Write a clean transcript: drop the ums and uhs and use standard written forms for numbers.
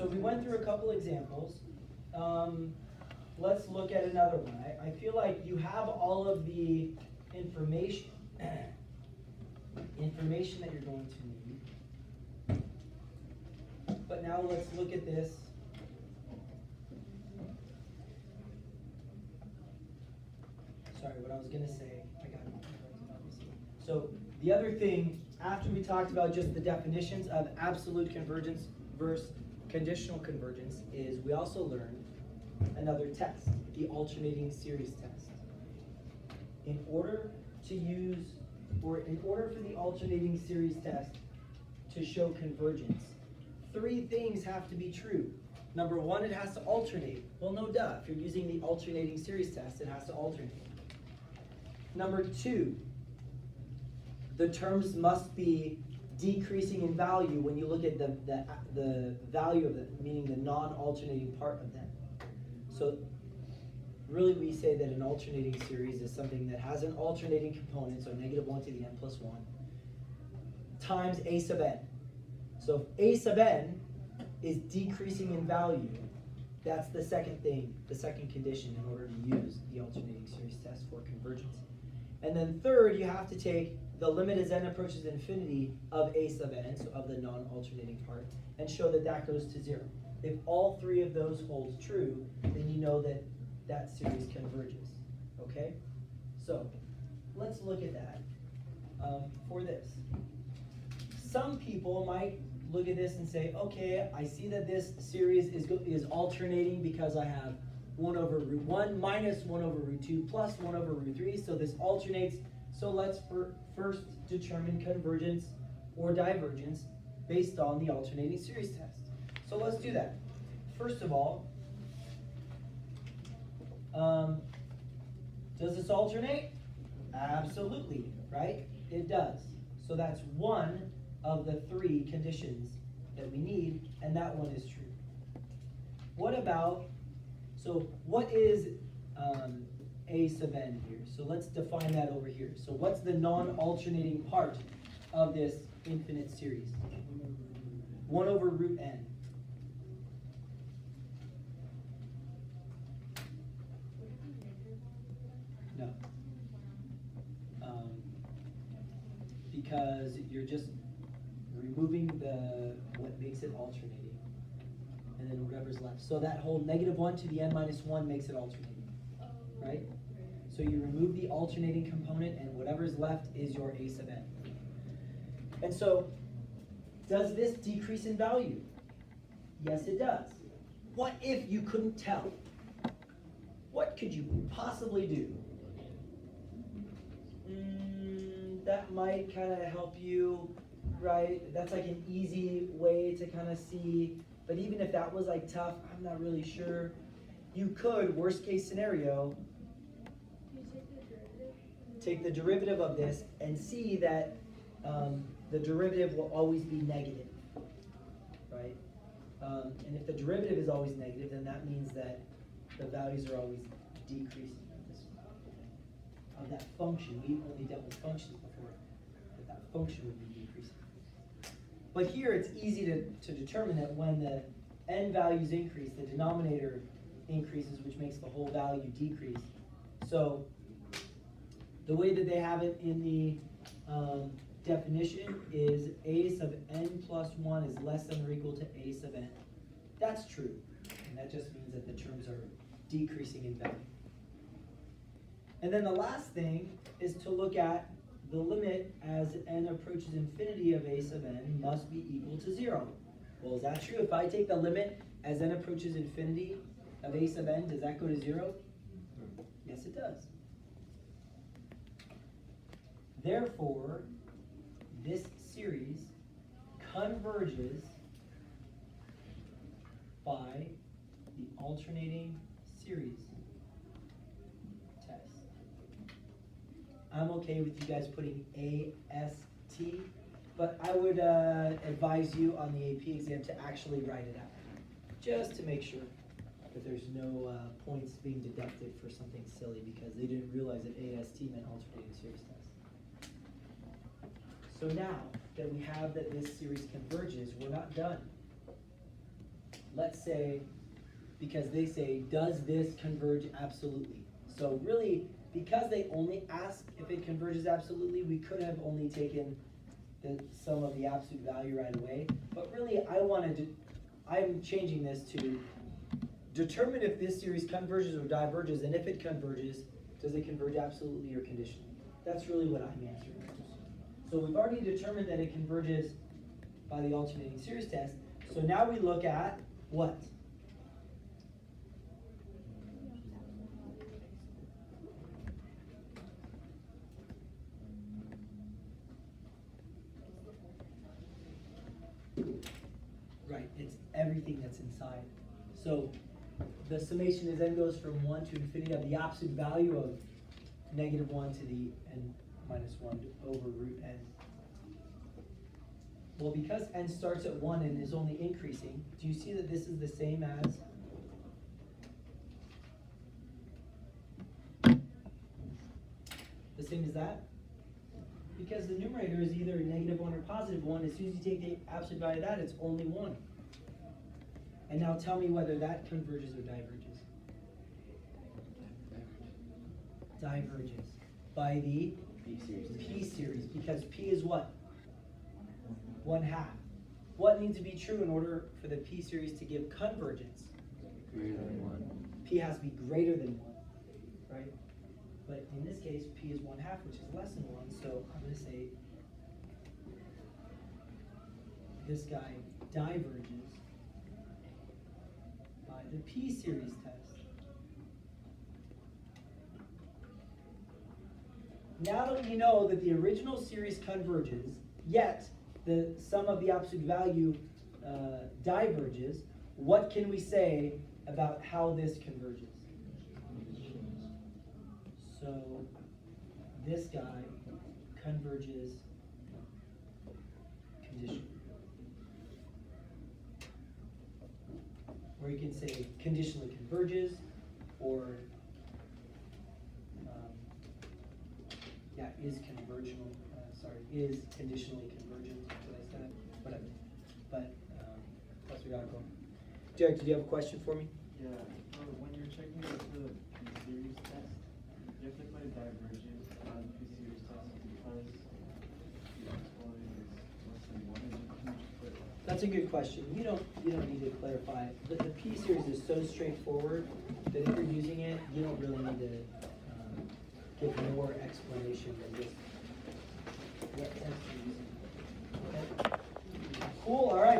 So we went through a couple examples. Let's look at another one. I feel like you have all of the information that you're going to need. But now let's look at this. Sorry, what I was going to say, I got it. So the other thing, after we talked about just the definitions of absolute convergence versus conditional convergence, is we also learned another test, the alternating series test. In order for the alternating series test to show convergence, three things have to be true. Number one, it has to alternate. Well, no duh. If you're using the alternating series test, it has to alternate. Number two, the terms must be decreasing in value when you look at the value of them, meaning the non-alternating part of them. So really we say that an alternating series is something that has an alternating component, so -1 to the n plus 1, times a sub n. So if a sub n is decreasing in value, that's the second thing, the second condition in order to use the alternating series test for convergence. And then third, you have to take the limit as n approaches infinity of a sub n, so of the non-alternating part, and show that that goes to 0. If all three of those hold true, then you know that that series converges, okay? So let's look at that for this. Some people might look at this and say, okay, I see that this series is alternating because I have 1 over root 1 minus 1 over root 2 plus 1 over root 3, so this alternates. So let's first determine convergence or divergence based on the alternating series test. So let's do that. First of all, does this alternate? Absolutely, right? It does. So that's one of the three conditions that we need, and that one is true. What about, so what is a sub n here? So let's define that over here. So what's the non-alternating part of this infinite series? 1 over root n. No. Because you're just removing what makes it alternating, and then whatever's left. So that whole -1 to the n minus 1 makes it alternating, right? So you remove the alternating component, and whatever's left is your a sub n. And so, does this decrease in value? Yes, it does. What if you couldn't tell? What could you possibly do? That might kind of help you, right? That's like an easy way to kind of see. But even if that was like tough, I'm not really sure. You could, worst case scenario, take the derivative of this and see that the derivative will always be negative, right? And if the derivative is always negative, then that means that the values are always decreasing of that function. We only dealt with functions before, that function would be decreasing. But here it's easy to determine that when the n values increase, the denominator increases, which makes the whole value decrease. So the way that they have it in the definition is a sub n plus 1 is less than or equal to a sub n. That's true. And that just means that the terms are decreasing in value. And then the last thing is to look at the limit as n approaches infinity of a sub n must be equal to 0. Well, is that true? If I take the limit as n approaches infinity of a sub n, does that go to 0? Yes, it does. Therefore, this series converges by the alternating series test. I'm okay with you guys putting AST, but I would advise you on the AP exam to actually write it out, just to make sure that there's no points being deducted for something silly because they didn't realize that AST meant alternating series test. So now that we have that this series converges, we're not done. let's say, because they say, does this converge absolutely? So really, because they only ask if it converges absolutely, we could have only taken the sum of the absolute value right away. But really, I'm changing this to determine if this series converges or diverges, and if it converges, does it converge absolutely or conditionally? That's really what I'm answering. So we've already determined that it converges by the alternating series test. So now we look at what? Right, it's everything that's inside. So the summation is then goes from 1 to infinity of the absolute value of -1 to the n minus 1 over root n. Well, because n starts at 1 and is only increasing, do you see that this is the same as that? Because the numerator is either -1 or +1. As soon as you take the absolute value of that, it's only 1. And now tell me whether that converges or diverges. Diverges by the p series, because p is what? 1/2. What needs to be true in order for the p series to give convergence? Greater than 1. P has to be greater than 1, right? But in this case, p is 1/2, which is less than 1, so I'm going to say this guy diverges by the p series test. Now that we know that the original series converges, yet the sum of the absolute value diverges, what can we say about how this converges? So this guy converges conditionally. Or you can say conditionally converges, or is conversional. Is conditionally convergent. Did I say that? Whatever. But that's where we gotta go. Derek, did you have a question for me? Yeah. When you're checking the p-series test, you have to put divergence on the p-series test because the exponent is less than 1, and you can just put. That's a good question. You don't need to clarify. The p series is so straightforward that if you're using it, you don't really need to give more explanation than just what test you're using. Okay? Cool. All right.